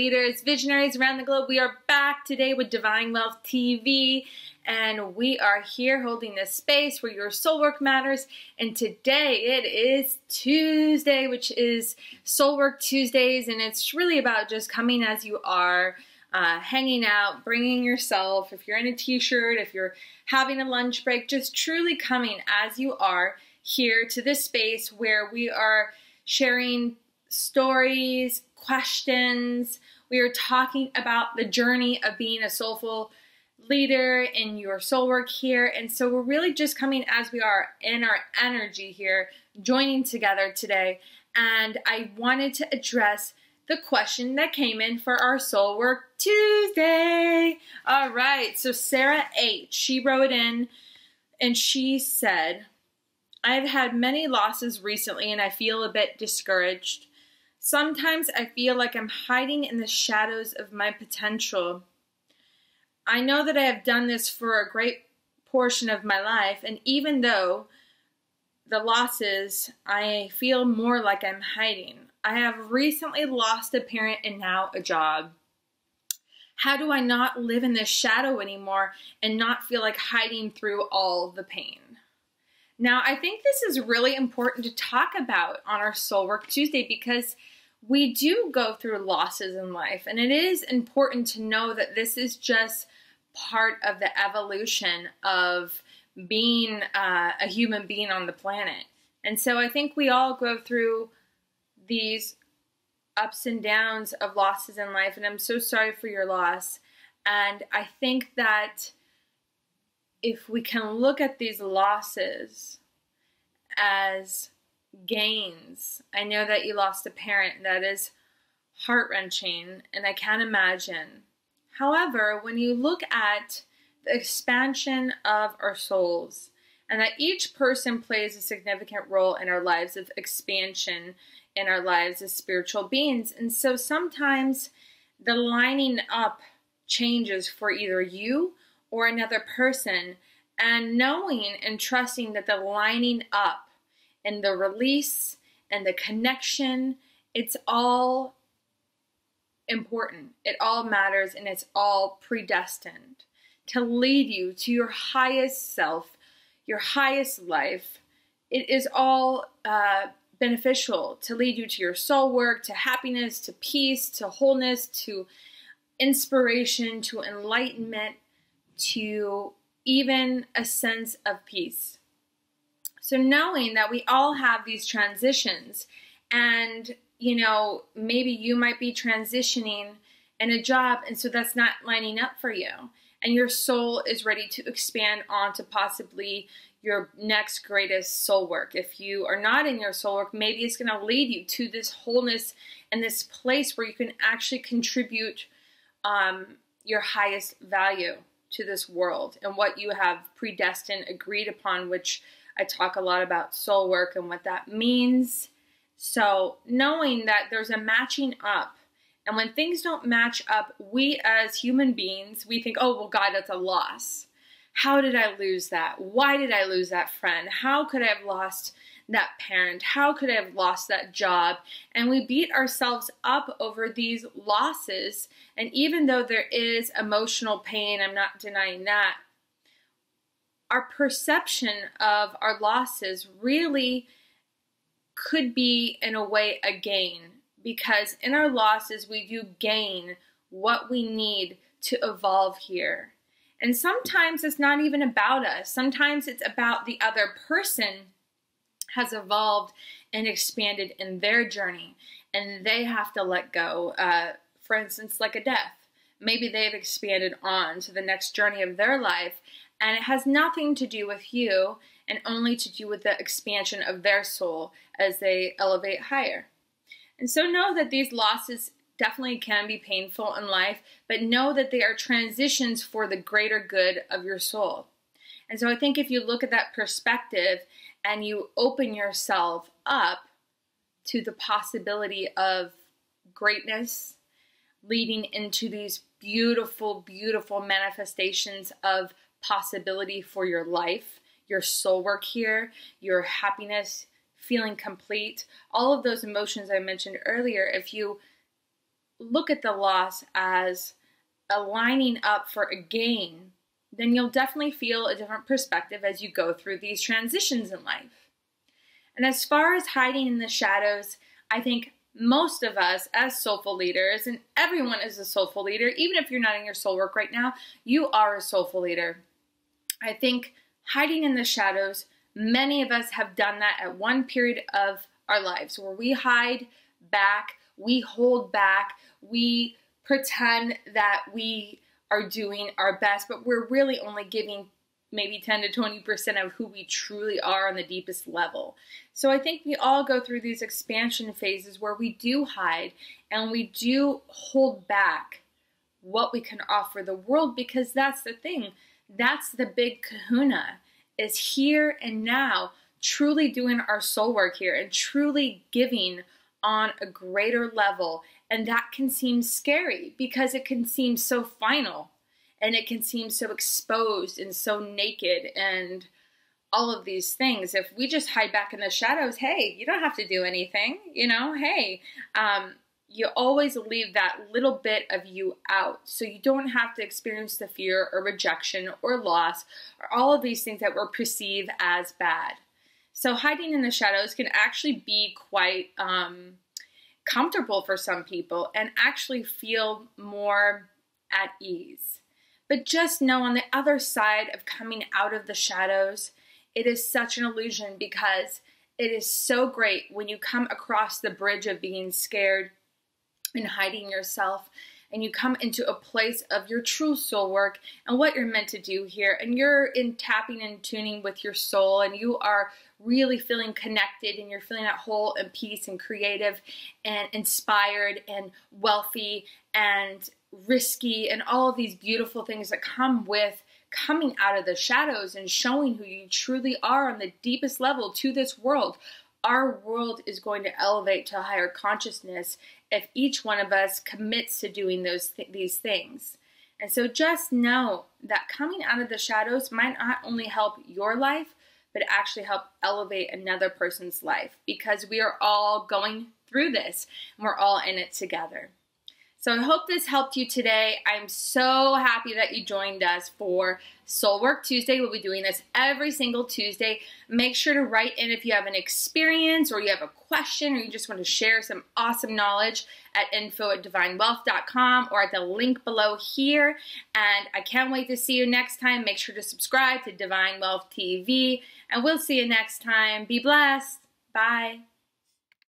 leaders, visionaries around the globe. We are back today with Divine Wealth TV, and we are here holding this space where your soul work matters. And today it is Tuesday, which is Soul Work Tuesdays, and it's really about just coming as you are, hanging out, bringing yourself. If you're in a t-shirt, if you're having a lunch break, just truly coming as you are here to this space where we are sharing stories, questions. We are talking about the journey of being a soulful leader in your soul work here. And so we're really just coming as we are in our energy here, joining together today. And I wanted to address the question that came in for our Soul Work Tuesday. All right, so Sarah H., she wrote in and she said, I've had many losses recently and I feel a bit discouraged. Sometimes I feel like I'm hiding in the shadows of my potential. I know that I have done this for a great portion of my life, and even though the losses, I feel more like I'm hiding. I have recently lost a parent and now a job. How do I not live in this shadow anymore and not feel like hiding through all the pain? Now, I think this is really important to talk about on our Soul Work Tuesday because we do go through losses in life, and it is important to know that this is just part of the evolution of being a human being on the planet. And so I think we all go through these ups and downs of losses in life, and I'm so sorry for your loss. And I think that if we can look at these losses as gains, I know that you lost a parent. That is heart-wrenching, and I can't imagine. However, when you look at the expansion of our souls, and that each person plays a significant role in our lives of expansion in our lives as spiritual beings, and so sometimes the lining up changes for either you or another person, and knowing and trusting that the lining up and the release and the connection, it's all important. It all matters, and it's all predestined to lead you to your highest self, your highest life. It is all beneficial to lead you to your soul work, to happiness, to peace, to wholeness, to inspiration, to enlightenment, to even a sense of peace. So knowing that we all have these transitions, and you know, maybe you might be transitioning in a job, and so that's not lining up for you, and your soul is ready to expand on to possibly your next greatest soul work. If you are not in your soul work, maybe it's going to lead you to this wholeness and this place where you can actually contribute your highest value to this world and what you have predestined, agreed upon, which I talk a lot about soul work and what that means. So knowing that there's a matching up, and when things don't match up, we as human beings, we think, oh, well, God, that's a loss. How did I lose that? Why did I lose that friend? How could I have lost that parent? How could I have lost that job? And we beat ourselves up over these losses. And even though there is emotional pain, I'm not denying that, our perception of our losses really could be, in a way, a gain, because in our losses we do gain what we need to evolve here. And sometimes it's not even about us. Sometimes it's about the other person has evolved and expanded in their journey, and they have to let go. For instance, like a death. Maybe they've expanded on to the next journey of their life, and it has nothing to do with you and only to do with the expansion of their soul as they elevate higher. And so know that these losses definitely can be painful in life, but know that they are transitions for the greater good of your soul. And so I think if you look at that perspective and you open yourself up to the possibility of greatness, leading into these beautiful, beautiful manifestations of possibility for your life, your soul work here, your happiness, feeling complete, all of those emotions I mentioned earlier, if you look at the loss as a lining up for a gain, then you'll definitely feel a different perspective as you go through these transitions in life. And as far as hiding in the shadows, I think most of us as soulful leaders, and everyone is a soulful leader, even if you're not in your soul work right now, you are a soulful leader. I think hiding in the shadows, many of us have done that at one period of our lives where we hide back, we hold back, we pretend that we are doing our best, but we're really only giving maybe 10 to 20% of who we truly are on the deepest level. So I think we all go through these expansion phases where we do hide and we do hold back what we can offer the world, because that's the thing. That's the big kahuna, is here and now, truly doing our soul work here and truly giving on a greater level. And that can seem scary because it can seem so final and it can seem so exposed and so naked and all of these things. If we just hide back in the shadows, hey, you don't have to do anything, hey, you always leave that little bit of you out. So you don't have to experience the fear or rejection or loss or all of these things that we perceive as bad. So hiding in the shadows can actually be quite comfortable for some people and actually feel more at ease. But just know on the other side of coming out of the shadows, it is such an illusion, because it is so great when you come across the bridge of being scared and hiding yourself, and you come into a place of your true soul work and what you're meant to do here, and you're in tapping and tuning with your soul, and you are really feeling connected, and you're feeling at whole and peace and creative and inspired and wealthy and risky and all of these beautiful things that come with coming out of the shadows and showing who you truly are on the deepest level to this world. Our world is going to elevate to a higher consciousness if each one of us commits to doing these things. And so just know that coming out of the shadows might not only help your life, but actually help elevate another person's life, because we are all going through this and we're all in it together. So I hope this helped you today. I'm so happy that you joined us for Soul Work Tuesday. We'll be doing this every single Tuesday. Make sure to write in if you have an experience or you have a question or you just want to share some awesome knowledge at info@divinewealth.com or at the link below here. And I can't wait to see you next time. Make sure to subscribe to Divine Wealth TV, and we'll see you next time. Be blessed. Bye.